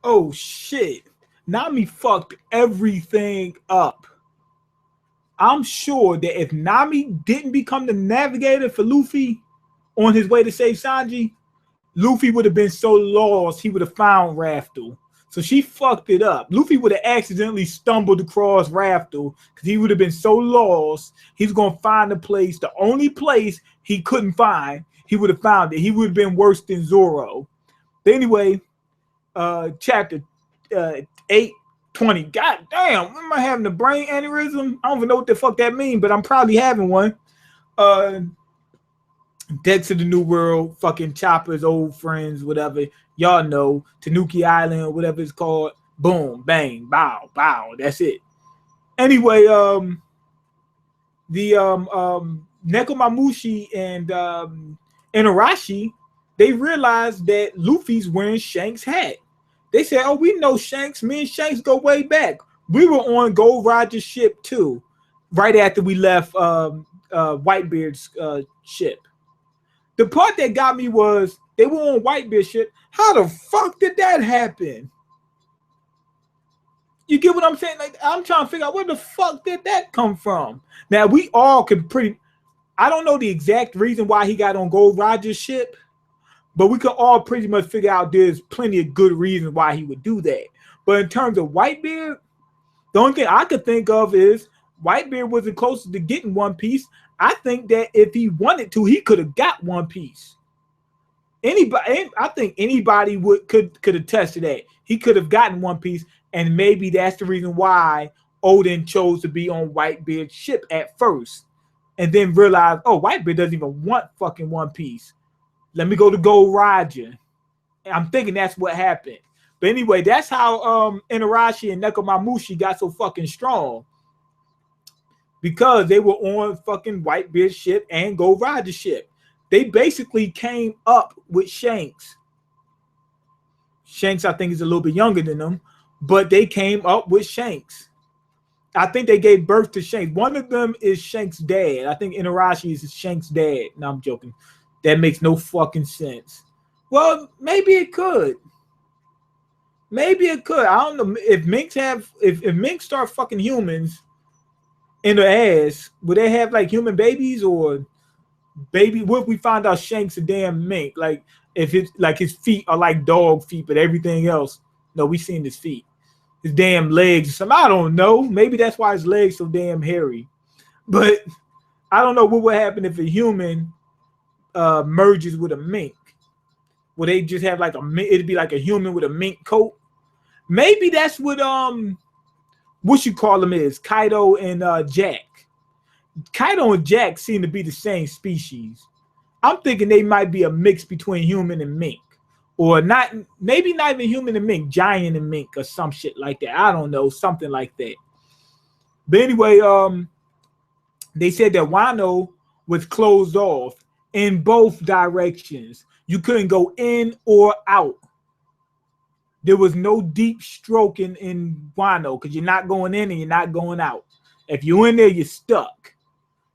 Oh shit. Nami fucked everything up. I'm sure that if Nami didn't become the navigator for Luffy on his way to save Sanji, Luffy would have been so lost he would have found Raftel. So she fucked it up. Luffy would have accidentally stumbled across Raftel because he would have been so lost. He's gonna find a place, the only place he couldn't find. He would have found it. He would have been worse than Zoro. But anyway, chapter 820. God damn, am I having a brain aneurysm? I don't even know what the fuck that means, but I'm probably having one. Dead to the New World, fucking Chopper's old friends, whatever. Y'all know, Tanuki Island, whatever it's called. Boom, bang, bow, bow. That's it. Anyway, the Nekomamushi and Inarashi, they realized that Luffy's wearing Shanks' hat. They said, oh, we know Shanks. Me and Shanks go way back. We were on Gold Roger's ship too, right after we left Whitebeard's ship. The part that got me was they were on Whitebeard's ship. How the fuck did that happen? You get what I'm saying? Like, I'm trying to figure out where the fuck did that come from. Now, we all could I don't know the exact reason why he got on Gold Roger's ship, but we could all pretty much figure out there's plenty of good reasons why he would do that. But in terms of Whitebeard, the only thing I could think of is Whitebeard was the closest to getting One Piece. I think that if he wanted to, he could have got One Piece. Anybody, I think anybody could attest to that. He could have gotten One Piece, and maybe that's the reason why Odin chose to be on Whitebeard's ship at first, and then realized, oh, Whitebeard doesn't even want fucking One Piece. Let me go to Gold Roger. I'm thinking that's what happened. But anyway, that's how Inarashi and Nekomamushi got so fucking strong. Because they were on fucking Whitebeard's ship and Gold Roger's ship. They basically came up with Shanks. Shanks, I think, is a little bit younger than them, but they came up with Shanks. I think they gave birth to Shanks. One of them is Shanks' dad. I think Inarashi is Shanks' dad. No, I'm joking. That makes no fucking sense. Well, maybe it could. Maybe it could. I don't know. If minks start fucking humans in the ass, would they have like human babies or baby? What if we find out Shanks a damn mink? Like if it's like his feet are like dog feet, but everything else, no, we seen his feet, his damn legs or something. I don't know. Maybe that's why his legs so damn hairy. But I don't know what would happen if a human merges with a mink. Would they just have like it'd be like a human with a mink coat? Maybe that's what you call them is Kaido and Jack. Kaido and Jack seem to be the same species. I'm thinking they might be a mix between human and mink, or not. Maybe not even human and mink, giant and mink, or some shit like that. I don't know, something like that. But anyway, they said that Wano was closed off in both directions. You couldn't go in or out. There was no deep stroke in Wano because you're not going in and you're not going out. If you're in there, you're stuck.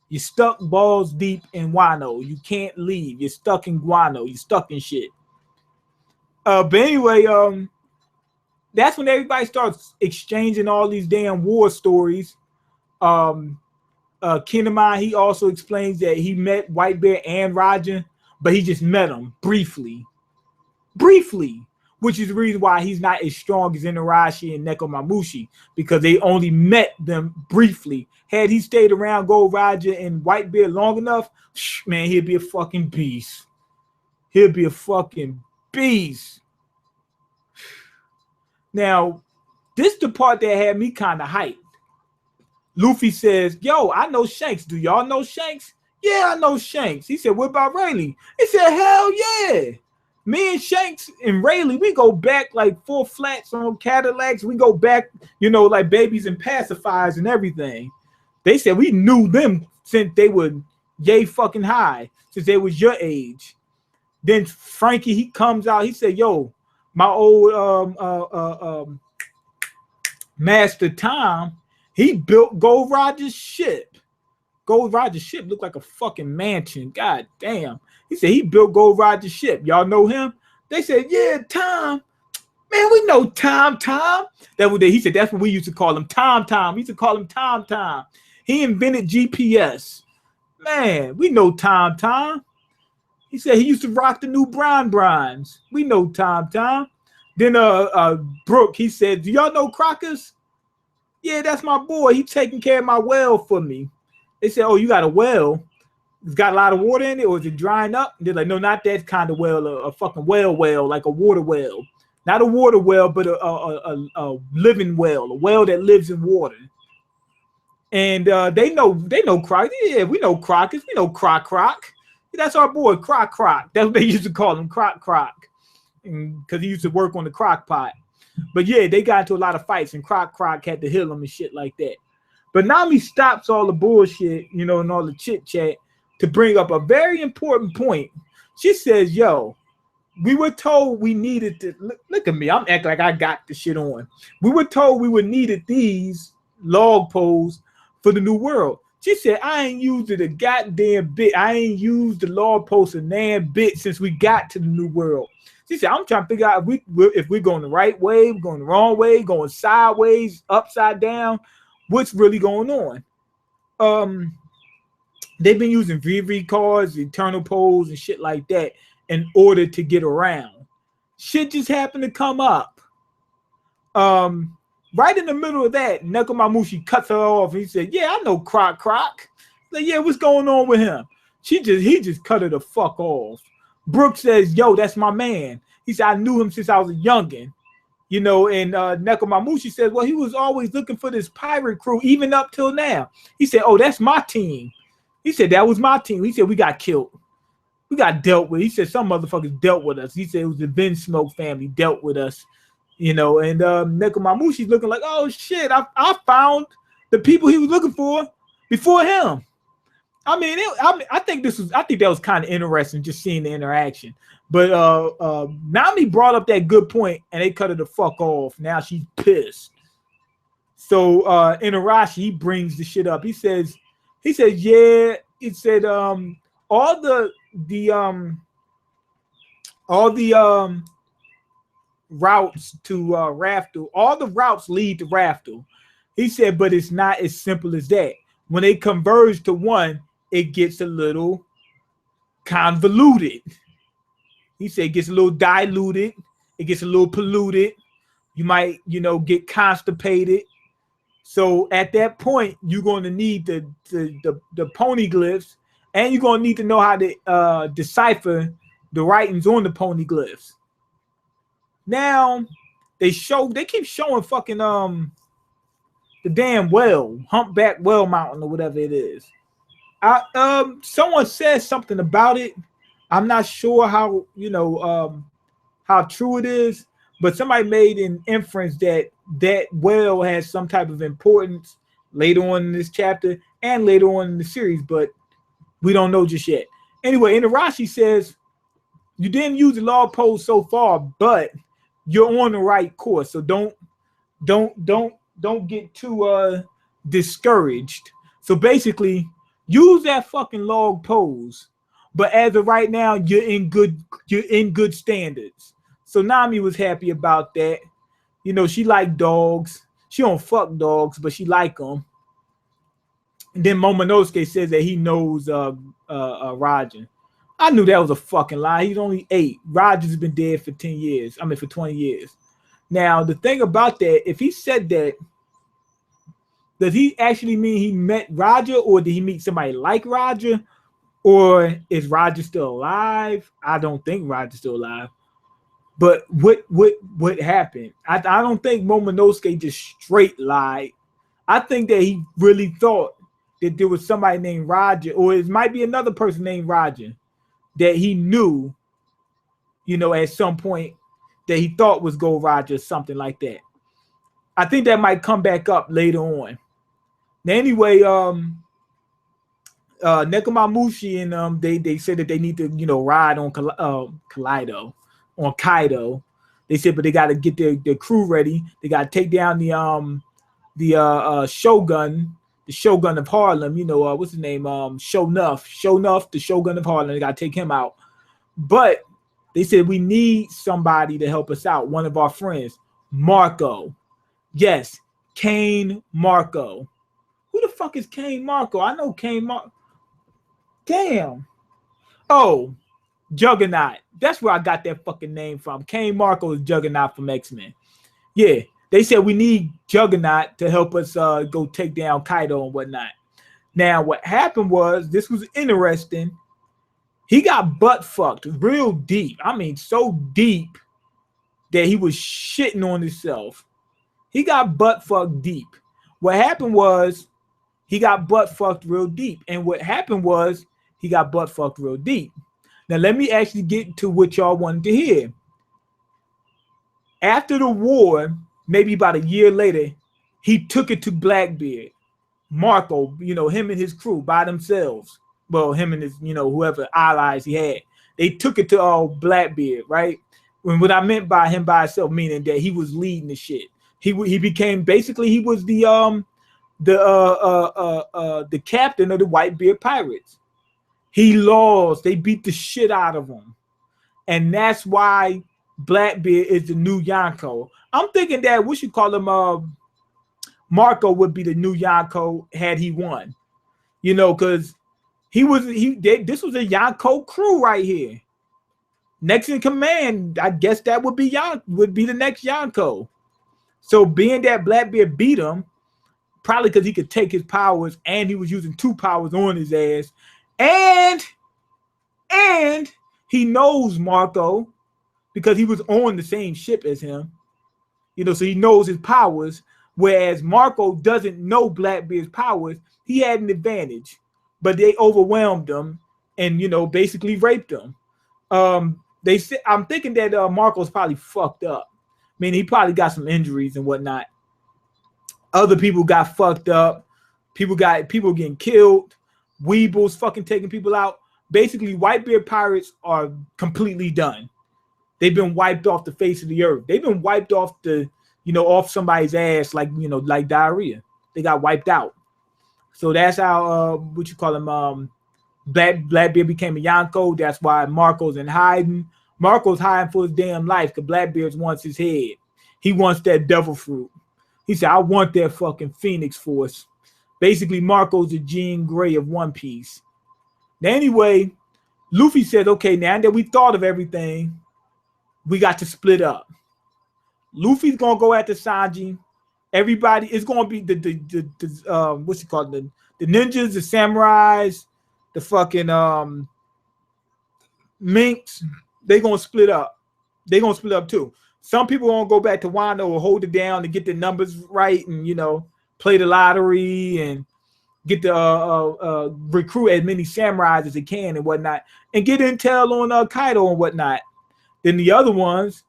You're stuck balls deep in Wano. You can't leave. You're stuck in Guano. You're stuck in shit. But anyway, that's when everybody starts exchanging all these damn war stories. Kinemon, he also explains that he met Whitebeard and Roger, but he just met them briefly. Which is the reason why he's not as strong as Inarashi and Nekomamushi, because they only met them briefly. Had he stayed around Gold Roger and Whitebeard long enough, man, he'd be a fucking beast. He'd be a fucking beast. Now, this is the part that had me kind of hyped. Luffy says, yo, I know Shanks. Do y'all know Shanks? Yeah, I know Shanks. He said, what about Rayleigh? He said, hell yeah. Me and Shanks and Rayleigh, we go back like 4 flats on Cadillacs. We go back, like babies and pacifiers and everything. They said we knew them since they were yay fucking high, since they was your age. Then Frankie, he comes out. He said, yo, my old Master Tom, he built Gold Roger's ship. Gold Roger's ship looked like a fucking mansion. God damn. He said he built Gold Roger's ship. Y'all know him? They said, yeah, Tom. Man, we know Tom. He said that's what we used to call him, Tom. We used to call him Tom. He invented GPS. Man, we know Tom. He said he used to rock the new Brians. We know Tom. Then Brooke, he said, do y'all know Crockers? Yeah, that's my boy. He taking care of my well for me. They said, oh, you got a well? It's got a lot of water in it, or is it drying up? And they're like, no, not that kind of well, a fucking well, like a water well. Not a water well, but a living well, a well that lives in water. And they know Croc. Yeah, we know Crockers. We know Croc. That's our boy, Croc. That's what they used to call him, Croc. Because he used to work on the crock pot. But yeah, they got into a lot of fights, and Croc had to heal him and shit like that. But Nami stops all the bullshit, and all the chit chat to bring up a very important point. She says, yo, we were told we needed to look at me. I'm acting like I got the shit on. We were told we would needed these log poles for the new world. She said, I ain't used it a goddamn bit. I ain't used the log post a damn bit since we got to the new world. She said, I'm trying to figure out if we're going the right way, we're going the wrong way, going sideways, upside down. What's really going on? They've been using VV cards, eternal poles, and shit like that in order to get around. Shit just happened to come up. Right in the middle of that, Nekomamushi cuts her off. And he said, yeah, I know Croc. Like, yeah, what's going on with him? He just cut her the fuck off. Brooke says, yo, that's my man. He said, I knew him since I was a youngin'. And Nekomamushi says, well, he was always looking for this pirate crew, even up till now. He said, oh, that's my team. He said, that was my team. He said, we got killed. We got dealt with. He said, some motherfuckers dealt with us. He said, it was the Ben Smoke family dealt with us. And Nekomamushi's looking like, oh, shit, I found the people he was looking for before him. I think that was kind of interesting, just seeing the interaction. But Nami brought up that good point, and they cut her the fuck off. Now she's pissed. So Inarashi, he brings the shit up. He says, yeah. He said, all the routes to Raftel, all the routes lead to Raftel. He said, but it's not as simple as that. When they converge to one, it gets a little convoluted. He said it gets a little diluted, it gets a little polluted. You might, get constipated. So at that point, you're going to need the poneglyphs, and you're going to need to know how to decipher the writings on the poneglyphs. Now they keep showing fucking the damn well, humpback well mountain or whatever it is. Someone says something about it. I'm not sure how how true it is, but somebody made an inference that well has some type of importance later on in this chapter and later on in the series, but we don't know just yet. Anyway, Inarashi says you didn't use the log post so far, but you're on the right course. So don't get too discouraged. So basically, use that fucking log pose. But as of right now, you're in good standards. So Nami was happy about that. She liked dogs. She don't fuck dogs, but she like them. And then Momonosuke says that he knows Rajan. I knew that was a fucking lie. He's only 8. Roger's been dead for 10 years. For 20 years. Now, the thing about that, if he said that, does he actually mean he met Roger, or did he meet somebody like Roger? Or is Roger still alive? I don't think Roger's still alive. But what happened? I don't think Momonosuke just straight lied. I think that he really thought that there was somebody named Roger, or it might be another person named Roger that he knew, at some point that he thought was Gold Roger or something like that. I think that might come back up later on. Now, anyway, Nekomamushi and they said that they need to, ride on Kaido. They said, but they got to get their crew ready. They got to take down the Shogun, the Shogun of Harlem. What's his name? Shonuff, the Shogun of Harlem. They got to take him out. But They said we need somebody to help us out. One of our friends, Marco. Yes, Kane Marco. Who the fuck is Kane Marco? I know Kane Marco. Damn. Oh, Juggernaut. That's where I got that fucking name from. Kane Marco is Juggernaut from X-Men. Yeah, they said we need Juggernaut to help us go take down Kaido and whatnot. Now, what happened was, this was interesting. He got butt fucked real deep. I mean, so deep that he was shitting on himself. He got butt fucked deep. What happened was, he got butt fucked real deep. And what happened was, he got butt fucked real deep. Now, let me actually get to what y'all wanted to hear. After the war, maybe about a year later, he took it to Blackbeard. Marco, you know, him and his crew by themselves. Well, him and his, you know, whoever allies he had. They took it to Blackbeard, right? When what I meant by him by himself, meaning that he was leading the shit. He became, basically, he was the captain of the Whitebeard Pirates. He lost. They beat the shit out of him. And that's why Blackbeard is the new Yonko. I'm thinking that we should call him Marco would be the new Yonko had he won. You know, because this was a Yonko crew right here. Next in command, I guess that would be the next Yonko. So being that Blackbeard beat him, probably because he could take his powers and he was using 2 powers on his ass. And he knows Marco because he was on the same ship as him. You know, so he knows his powers. Whereas Marco doesn't know Blackbeard's powers. He had an advantage. But they overwhelmed him and, you know, basically raped him. They said, I'm thinking that Marco's probably fucked up. I mean, he probably got some injuries and whatnot. Other people got fucked up. People getting killed. Weebles fucking taking people out. Basically, Whitebeard pirates are completely done. They've been wiped off the face of the earth. They've been wiped off off somebody's ass like diarrhea. They got wiped out. So that's how Blackbeard became a Yonko. That's why Marco's in hiding. Marco's hiding for his damn life because Blackbeard wants his head. He wants that devil fruit. He said, I want that fucking Phoenix Force. Basically, Marco's the Jean Grey of One Piece. Now, anyway, Luffy said, okay, now that we thought of everything, we got to split up. Luffy's going to go after Sanji. Everybody is going to be the what's it called? The ninjas, the samurais, the fucking minks. They're going to split up. They're going to split up too. Some people are going to go back to Wano or hold it down to get the numbers right and, play the lottery and get the recruit as many samurais as they can and whatnot and get intel on Kaido and whatnot. Then the other ones,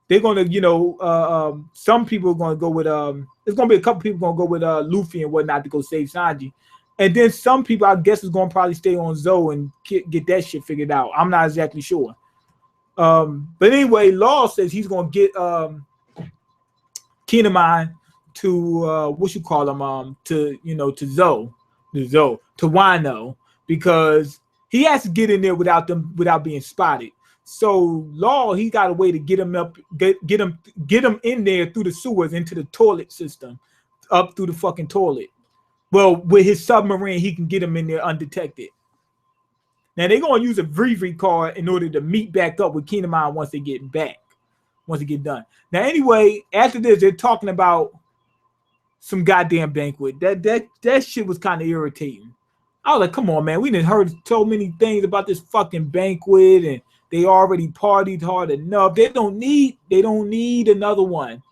they're going to, some people are going to go with, there's going to be a couple people going to go with Luffy and whatnot to go save Sanji. And then some people, I guess, is going to probably stay on Zoe and get that shit figured out. I'm not exactly sure. But anyway, Law says he's going to get Kinemon to to Wano because he has to get in there without being spotted. So Law, he got a way to get him up, get him in there through the sewers into the toilet system, up through the fucking toilet. Well, with his submarine, he can get him in there undetected. Now they're gonna use a Vree card in order to meet back up with Kinemon once they get done. Now anyway, after this, they're talking about some goddamn banquet. That shit was kind of irritating. I was like, come on, man, we done heard so many things about this fucking banquet, and they already partied hard enough. They don't need another one.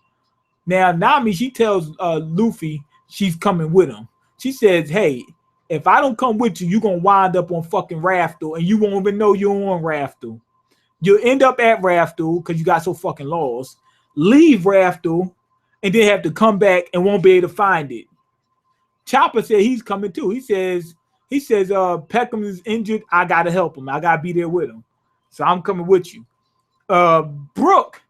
Now Nami, she tells Luffy she's coming with him. She says, hey, if I don't come with you, you're going to wind up on fucking Raftel, and you won't even know you're on Raftel. You'll end up at Raftel because you got so fucking lost. Leave Raftel, and then have to come back and won't be able to find it. Chopper said he's coming too. He says Peckham is injured. I got to help him. I got to be there with him. So I'm coming with you. Brooke,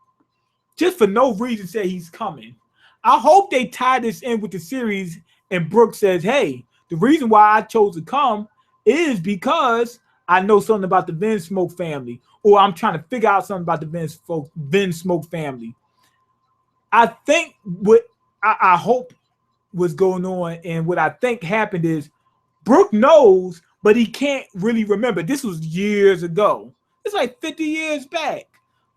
just for no reason, said he's coming. I hope they tie this in with the series, and Brooke says, hey, the reason why I chose to come is because I know something about the Vinsmoke family. or I'm trying to figure out something about the Vin Smoke family. I think what I hope was going on and what I think happened is Brooke knows, but he can't really remember. This was years ago. It's like 50 years back.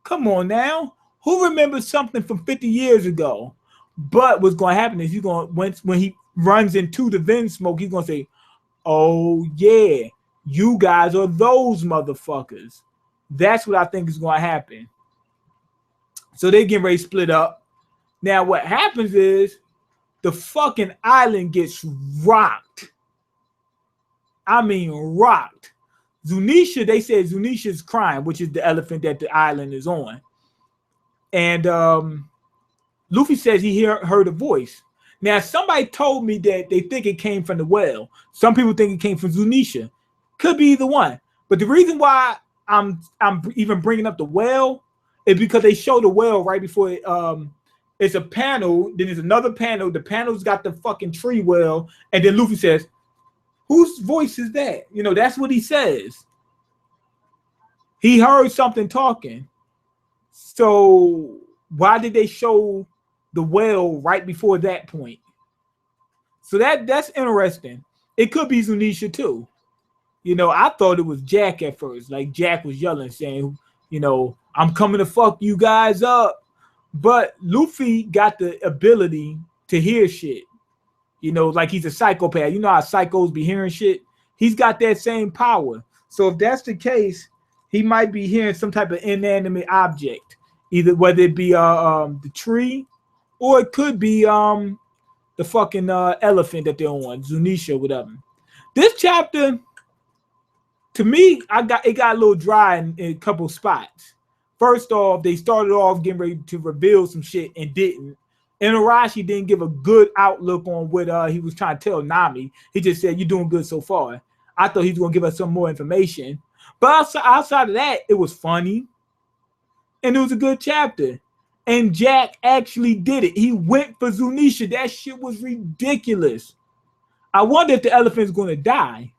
Come on now. Who remembers something from 50 years ago? But what's going to happen is when he runs into the Vin Smoke, he's going to say, oh, yeah, you guys are those motherfuckers. That's what I think is going to happen. So they get ready to split up. Now, what happens is the fucking island gets rocked. I mean, rocked. Zunisha, they said Zunisha's crying, which is the elephant that the island is on. And Luffy says he heard a voice. Now, somebody told me that they think it came from the whale. Some people think it came from Zunisha. Could be either one. But the reason why I'm even bringing up the whale is because they show the whale right before it's a panel. Then there's another panel. The panel's got the fucking tree whale. And then Luffy says, whose voice is that? You know, that's what he says. He heard something talking. So why did they show the whale right before that point? So that's interesting. It could be Zunisha too. You know, I thought it was Jack at first. Like Jack was yelling, saying, you know, I'm coming to fuck you guys up. But Luffy got the ability to hear shit. You know, like he's a psychopath. You know how psychos be hearing shit? He's got that same power. So if that's the case, he might be hearing some type of inanimate object. Either whether it be the tree, or it could be the fucking elephant that they're on, Zunisha, whatever. This chapter, to me, it got a little dry in a couple spots. First off, they started off getting ready to reveal some shit and didn't. And Arashi didn't give a good outlook on what he was trying to tell Nami. He just said, "You're doing good so far." I thought he was going to give us some more information. But outside of that, it was funny. And it was a good chapter. And Jack actually did it. He went for Zunisha. That shit was ridiculous. I wonder if the elephant's going to die.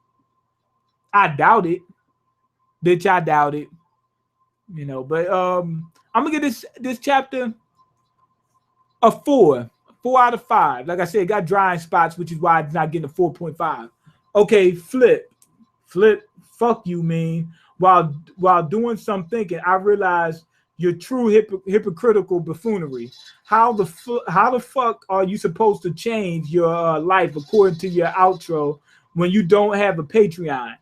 I doubt it. Bitch, I doubt it. You know, but I'm going to give this chapter a 4. 4 out of 5. Like I said, it got drying spots, which is why it's not getting a 4.5. Okay, Flip, fuck you, man. While doing some thinking, I realized your true hypocritical buffoonery. How the fuck are you supposed to change your life according to your outro when you don't have a Patreon?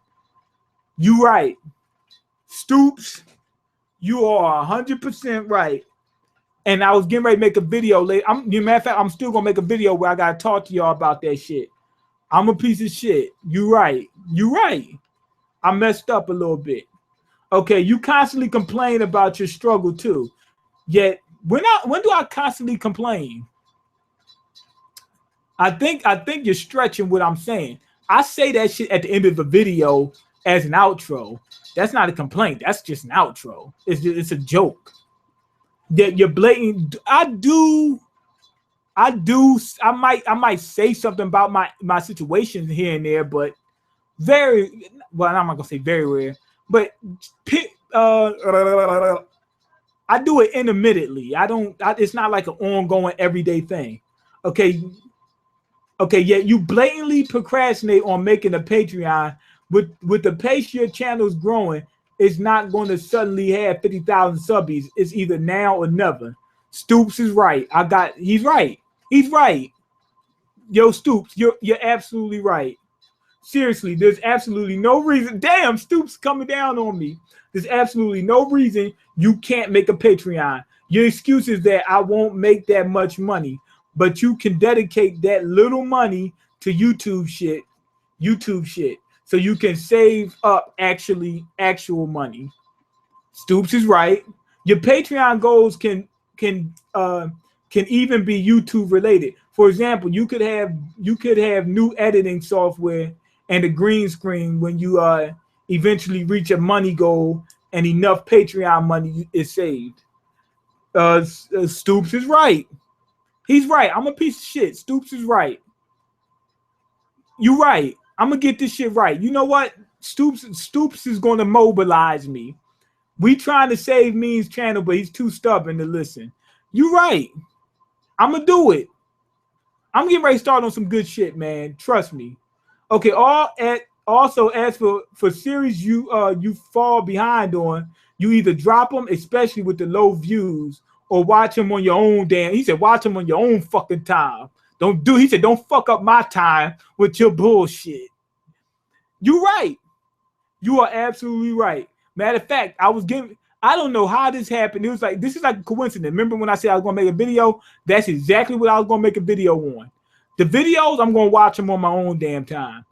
You right. Stoops, you are 100% right. And I was getting ready to make a video later. Matter of fact, I'm still gonna make a video where I gotta talk to y'all about that shit. I'm a piece of shit. You right. You right. I messed up a little bit. Okay, you constantly complain about your struggle too. Yet when do I constantly complain? I think you're stretching what I'm saying. I say that shit at the end of the video as an outro. That's not a complaint. That's just an outro. It's a joke. That you're blatant. I might say something about my situation here and there, but very well. I'm not gonna say very rare, but I do it intermittently. It's not like an ongoing everyday thing. Okay. Yet you blatantly procrastinate on making a Patreon. With the pace your channel is growing, it's not going to suddenly have 50,000 subbies. It's either now or never. Stoops is right. He's right. He's right. Yo, Stoops, you're absolutely right. Seriously, there's absolutely no reason. Damn, Stoops coming down on me. There's absolutely no reason you can't make a Patreon. Your excuse is that I won't make that much money, but you can dedicate that little money to YouTube shit. So you can save up actual money. Stoops is right. Your Patreon goals can even be YouTube related. For example, you could have new editing software and a green screen when you eventually reach a money goal and enough Patreon money is saved. Stoops is right. He's right. I'm a piece of shit. Stoops is right. You right. I'm gonna get this shit right. You know what? Stoops is gonna mobilize me. We trying to save Mean's channel, but he's too stubborn to listen. You right. I'm gonna do it. I'm getting ready to start on some good shit, man. Trust me. Okay. Also, as for series you fall behind on, you either drop them, especially with the low views, or watch them on your own damn. He said, watch them on your own fucking time. He said, don't fuck up my time with your bullshit. You right. You are absolutely right. Matter of fact, I don't know how this happened. It was like, this is like a coincidence. Remember when I said I was gonna make a video? That's exactly what I was gonna make a video on. The videos, I'm gonna watch them on my own damn time.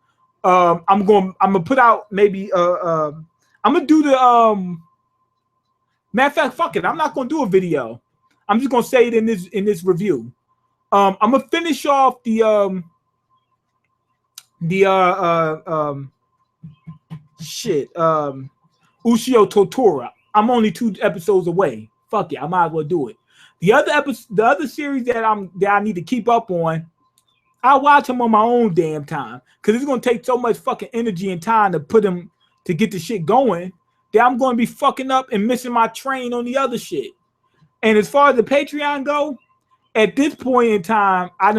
I'm gonna put out maybe I'm gonna do the matter of fact, fuck it. I'm not gonna do a video. I'm just gonna say it in this review. I'm gonna finish off the Ushio Totoro. I'm only 2 episodes away. Fuck it, I might as well do it. The other series that I need to keep up on, I'll watch them on my own damn time, because it's gonna take so much fucking energy and time to put them to get the shit going that I'm gonna be fucking up and missing my train on the other shit. And as far as the Patreon go, at this point in time, I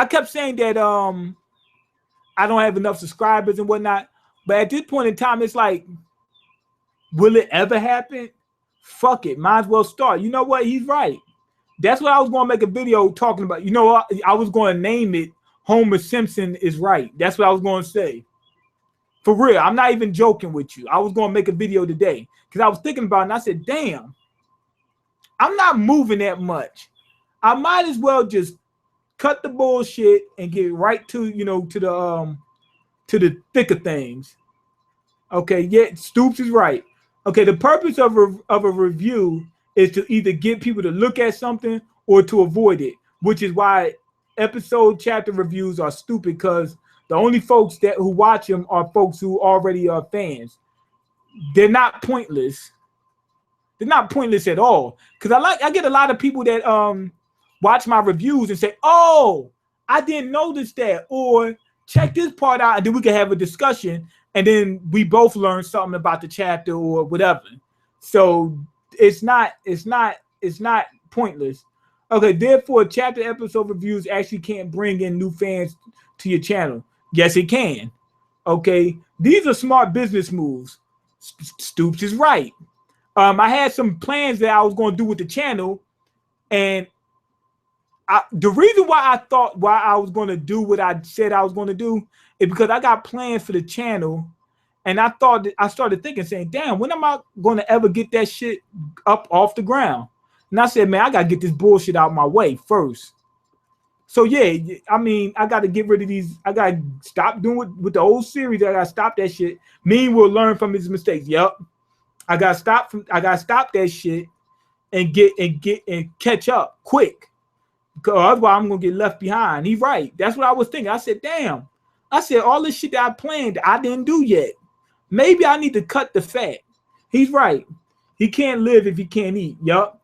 kept saying that I don't have enough subscribers and whatnot, but at this point in time, it's like, will it ever happen? Fuck it, might as well start. You know what? He's right. That's what I was going to make a video talking about. You know what? I was going to name it Homer Simpson is Right. That's what I was going to say. For real, I'm not even joking with you. I was going to make a video today because I was thinking about it and I said, damn, I'm not moving that much. I might as well just cut the bullshit and get right to, to the thick of things. Okay, yeah, Stoops is right. Okay, the purpose of a review is to either get people to look at something or to avoid it, which is why episode chapter reviews are stupid, because the only folks who watch them are folks who already are fans. They're not pointless. They're not pointless at all. Because I get a lot of people that watch my reviews and say, oh, I didn't notice that, or check this part out, and then we can have a discussion, and then we both learn something about the chapter or whatever. So it's not pointless. Okay, therefore, chapter episode reviews actually can't bring in new fans to your channel. Yes, it can. Okay, these are smart business moves. Stoops is right. I had some plans that I was going to do with the channel, and the reason why I was going to do what I said I was going to do is because I got plans for the channel, and I started thinking, saying, damn, when am I going to ever get that shit up off the ground? And I said, man, I got to get this bullshit out of my way first. So yeah, I mean, I got to get rid of these. I got to stop doing with the old series. I got to stop that shit. Mean will learn from his mistakes. Yep. I got to stop that shit and catch up quick. Because otherwise I'm going to get left behind. He's right. That's what I was thinking. I said, damn. I said, all this shit that I planned, I didn't do yet. Maybe I need to cut the fat. He's right. He can't live if he can't eat. Yup.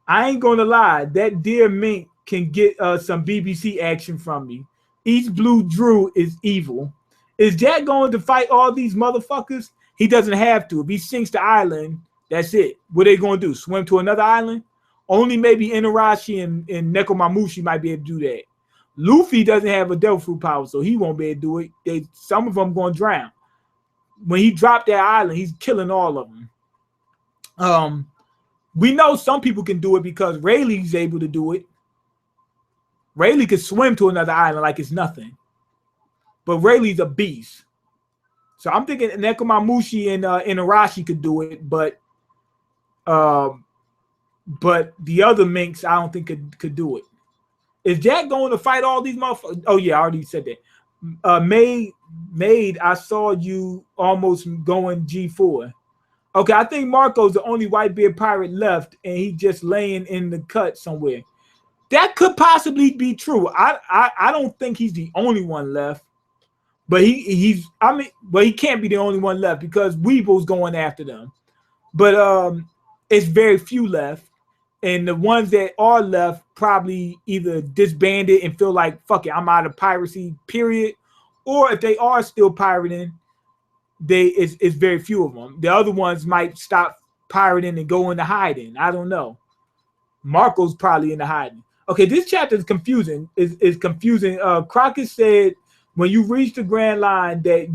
I ain't going to lie. That dear mink can get some BBC action from me. East Blue Drew is evil. Is Jack going to fight all these motherfuckers? He doesn't have to. If he sinks the island, that's it. What are they going to do? Swim to another island? Only maybe Inarashi and Nekomamushi might be able to do that. Luffy doesn't have a devil fruit power, so he won't be able to do it. Some of them going to drown. When he dropped that island, he's killing all of them. We know some people can do it because Rayleigh's able to do it. Rayleigh could swim to another island like it's nothing. But Rayleigh's a beast. So I'm thinking Nekomamushi and Inarashi could do it, but the other minks I don't think could do it. Is Jack going to fight all these motherfuckers? Oh yeah, I already said that. Maid, I saw you almost going G4. Okay, I think Marco's the only white beard pirate left, and he just laying in the cut somewhere. That could possibly be true. I don't think he's the only one left, but he can't be the only one left because Weeble's going after them. But it's very few left, and the ones that are left probably either disbanded and feel like, fuck it, I'm out of piracy, period. Or if they are still pirating, it's very few of them. The other ones might stop pirating and go into hiding. I don't know. Marco's probably into hiding. Okay, this chapter is confusing. Is confusing. Crockett said when you reach the Grand Line that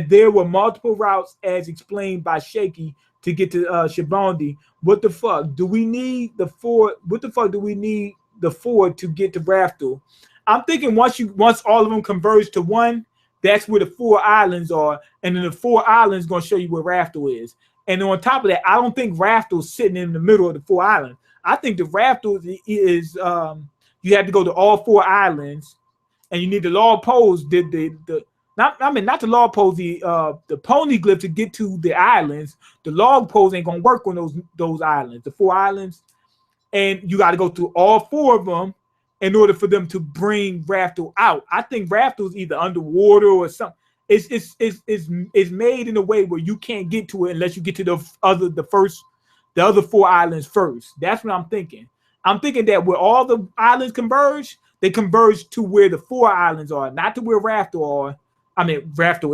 there were multiple routes as explained by Shaky to get to Shibondi. What the fuck? Do we need the ford? What the fuck do we need the ford to get to Raftel? I'm thinking once all of them converge to one, that's where the 4 islands are, and then the 4 islands gonna show you where Raftel is. And on top of that, I don't think Raftel's sitting in the middle of the 4 islands. I think the Raftel is you have to go to all 4 islands, and you need the log pose not the log pose, the poneglyph to get to the islands. The log pose ain't gonna work on those islands, the 4 islands, and you got to go through all 4 of them in order for them to bring Raftel out. I think Raftel is either underwater or something. It's made in a way where you can't get to it unless you get to the other 4 islands first. That's what I'm thinking. I'm thinking that where all the islands converge, they converge to where the 4 islands are, not to where Raftel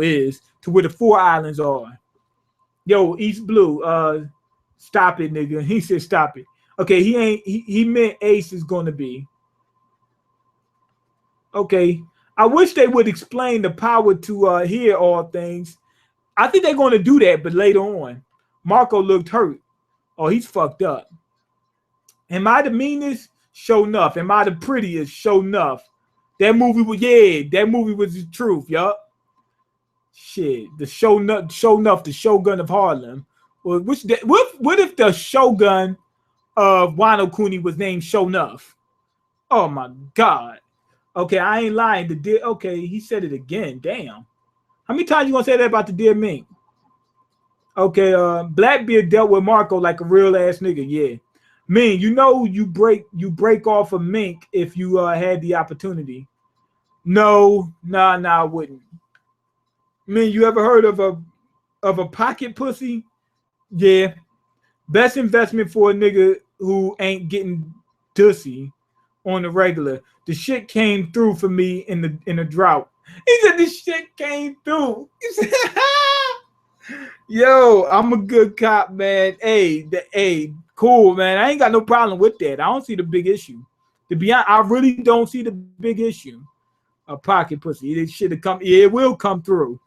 is, to where the 4 islands are. Yo, East Blue, stop it, nigga. He said stop it. Okay, he meant Ace is gonna be. Okay. I wish they would explain the power to hear all things. I think they're going to do that, but later on. Marco looked hurt. Oh, he's fucked up. Am I the meanest? Show enough. Am I the prettiest? Show enough. That movie was the truth, yup. Shit, the show enough, the Shogun of Harlem. Well, what if the Shogun of Wano Kuni was named Show Enough? Oh my God. Okay, I ain't lying. Okay, he said it again. Damn. How many times you gonna say that about the dear Mink? Okay, Blackbeard dealt with Marco like a real ass nigga. Yeah. Ming, you know you break off a Mink if you had the opportunity. No, I wouldn't. Ming, you ever heard of a pocket pussy? Yeah. Best investment for a nigga who ain't getting dussy on the regular. The shit came through for me in the drought. He said this shit came through. He said, yo, I'm a good cop, man. Hey, cool, man. I ain't got no problem with that. I don't see the big issue. To be honest, I really don't see the big issue. A pocket pussy. It should have come. Yeah, it will come through.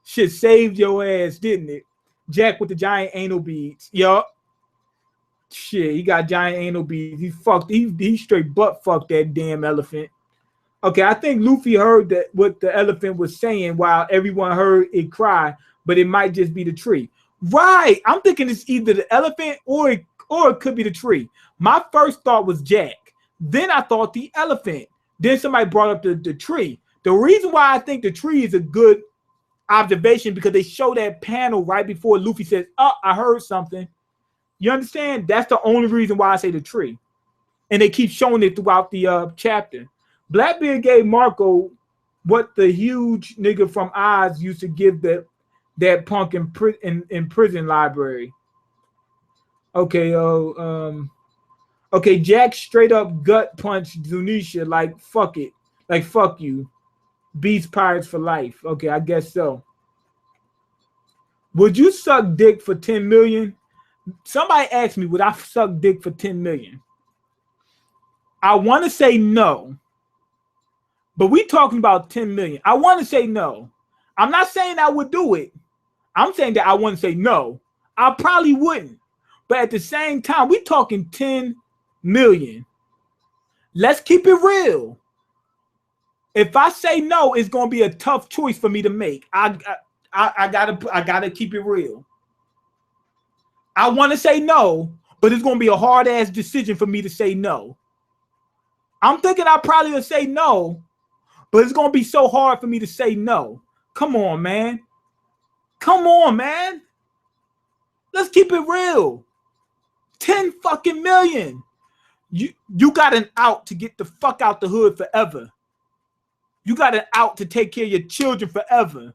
Shit saved your ass, didn't it? Jack with the giant anal beads. Yup. Shit, he got giant anal beads. He straight butt fucked that damn elephant. Okay, I think Luffy heard that what the elephant was saying while everyone heard it cry, but it might just be the tree. Right. I'm thinking it's either the elephant or it could be the tree. My first thought was Jack. Then I thought the elephant. Then somebody brought up the tree. The reason why I think the tree is a good observation because they show that panel right before Luffy says, "Oh, I heard something." You understand? That's the only reason why I say the tree. And they keep showing it throughout the chapter. Blackbeard gave Marco what the huge nigga from Oz used to give that punk in prison library. Okay, okay, Jack straight up gut punched Zunisha like fuck it. Like fuck you. Beast pirates for life. Okay, I guess so. Would you suck dick for 10 million? Somebody asked me, would I suck dick for 10 million? I want to say no. But we talking about 10 million. I want to say no. I'm not saying I would do it. I'm saying that I want to say no. I probably wouldn't. But at the same time, we talking 10 million. Let's keep it real. If I say no, it's gonna be a tough choice for me to make. I gotta keep it real. I want to say no, but it's gonna be a hard ass decision for me to say no. I'm thinking I probably will say no, but it's gonna be so hard for me to say no. Come on, man. Come on, man. Let's keep it real. 10 fucking million. You got an out to get the fuck out the hood forever. You got an out to take care of your children forever.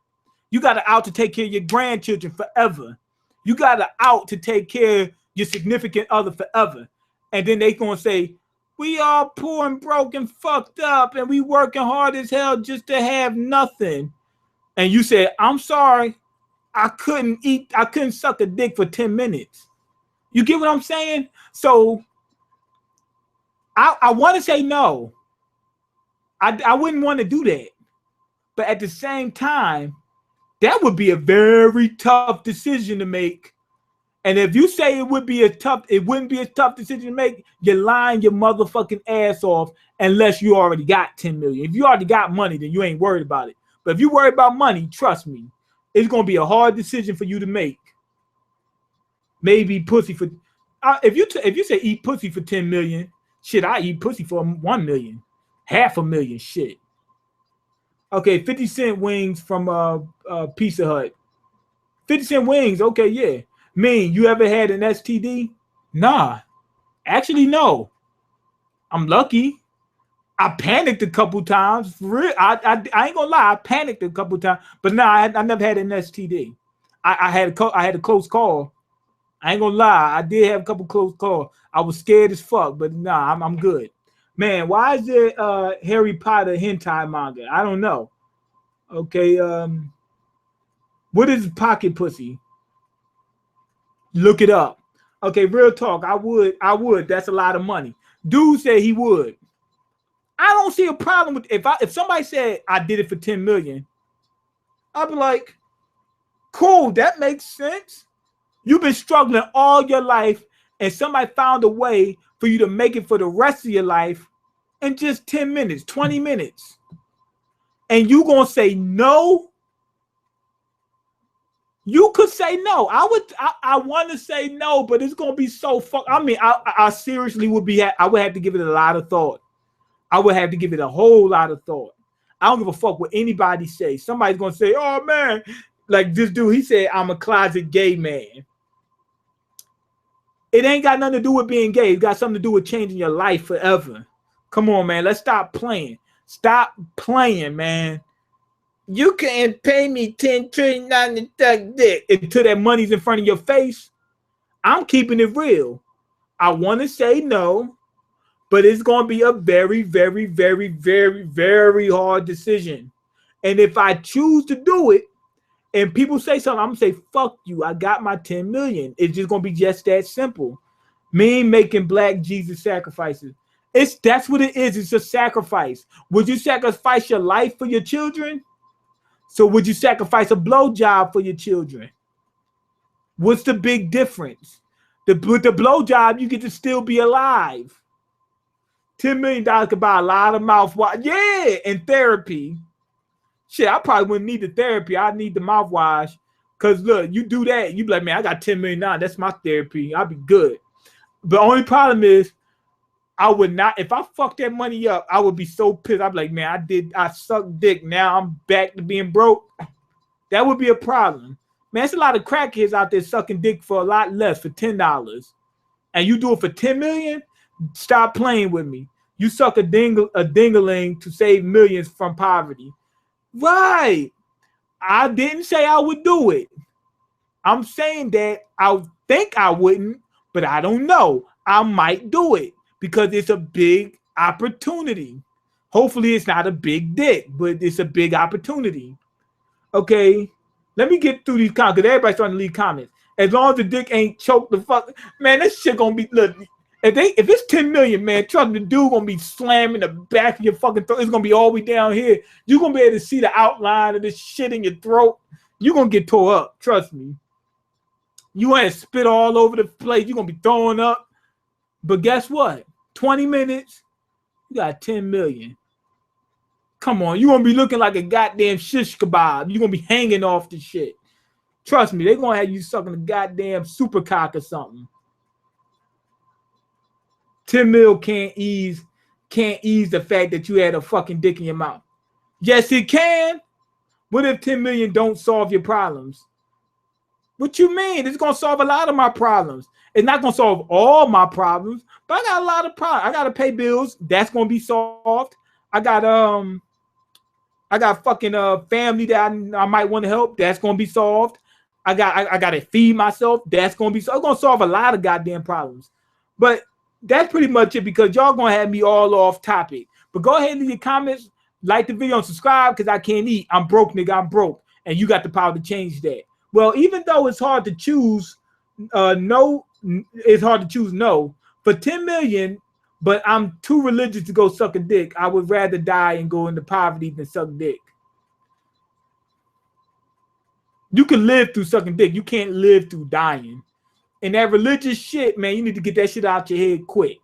You got an out to take care of your grandchildren forever. You got an out to take care of your significant other forever. And then they gonna say, we all poor and broke and fucked up and we working hard as hell just to have nothing. and you said, I'm sorry, I couldn't suck a dick for 10 minutes. You get what I'm saying? So I want to say no. I wouldn't want to do that. But at the same time, that would be a very tough decision to make. And if you say it wouldn't be a tough decision to make, you're lying your motherfucking ass off unless you already got 10 million. If you already got money, then you ain't worried about it. But if you worry about money, trust me, it's gonna be a hard decision for you to make. Maybe pussy for if you say eat pussy for 10 million, shit, I eat pussy for 1 million, 500,000, shit. Okay, 50 cent wings from Pizza Hut. 50 cent wings, okay, yeah. Mean, you ever had an STD? Nah. Actually, no. I'm lucky. I panicked a couple times. For real. I ain't gonna lie, I panicked a couple times, but nah, I never had an STD. I had a close call. I ain't gonna lie, I did have a couple close calls. I was scared as fuck, but nah, I'm good. Man, why is there Harry Potter hentai manga? I don't know. Okay, what is pocket pussy? Look it up. Okay, real talk. I would. That's a lot of money. Dude said he would. I don't see a problem with if somebody said I did it for 10 million, I'd be like, cool, that makes sense. You've been struggling all your life, and somebody found a way for you to make it for the rest of your life in just 10 minutes, 20 minutes. And you gonna say no? You could say no. I want to say no, but it's gonna be so I mean, I seriously would be. I would have to give it a lot of thought. I would have to give it a whole lot of thought. I don't give a fuck what anybody says. Somebody's gonna say, "Oh man," like this dude. He said, "I'm a closet gay man." It ain't got nothing to do with being gay. It's got something to do with changing your life forever. Come on, man. Let's stop playing. Stop playing, man. You can't pay me 10 trillion to suck dick until that money's in front of your face. I'm keeping it real. I want to say no, but it's going to be a very, very, very, very, very hard decision. And if I choose to do it, and people say something, I'm going to say, fuck you. I got my 10 million. It's just going to be just that simple. Me making black Jesus sacrifices. That's what it is. It's a sacrifice. Would you sacrifice your life for your children? So would you sacrifice a blowjob for your children? What's the big difference? With the blowjob, you get to still be alive. $10 million could buy a lot of mouthwash. Yeah, and therapy. Shit, I probably wouldn't need the therapy. I need the mouthwash. Because look, you do that, you be like, man, I got $10 million. That's my therapy. I'll be good. The only problem is, I would not, if I fucked that money up, I would be so pissed. I'd be like, man, I sucked dick. Now I'm back to being broke. That would be a problem. Man, there's a lot of crackheads out there sucking dick for a lot less, for $10. And you do it for 10 million? Stop playing with me. You suck a dingaling to save millions from poverty. Right. I didn't say I would do it. I'm saying that I think I wouldn't, but I don't know. I might do it. Because it's a big opportunity. Hopefully it's not a big dick, but it's a big opportunity. Okay, let me get through these comments because everybody's starting to leave comments. As long as the dick ain't choked the fuck, man, this shit gonna be, look, if it's 10 million, man, trust me, the dude gonna be slamming the back of your fucking throat. It's gonna be all the way down here. You're gonna be able to see the outline of this shit in your throat. You're gonna get tore up, trust me. You ain't spit all over the place. You're gonna be throwing up. But guess what? 20 minutes, you got 10 million. Come on, you're going to be looking like a goddamn shish kebab. You're going to be hanging off the shit. Trust me, they're going to have you sucking a goddamn super cock or something. 10 mil can't ease the fact that you had a fucking dick in your mouth. Yes, it can. What if 10 million don't solve your problems? What you mean? It's going to solve a lot of my problems. It's not going to solve all my problems, but I got a lot of problems. I got to pay bills. That's going to be solved. I got fucking family that I might want to help. That's going to be solved. I got to feed myself. That's going to be solved. It's going to solve a lot of goddamn problems. But that's pretty much it because y'all going to have me all off topic. But go ahead and leave your comments, like the video, and subscribe because I can't eat. I'm broke, nigga. I'm broke. and you got the power to change that. Well, even though it's hard to choose no, it's hard to choose no. For 10 million, but I'm too religious to go suck a dick, I would rather die and go into poverty than suck dick. You can live through sucking dick. You can't live through dying. And that religious shit, man, you need to get that shit out your head quick.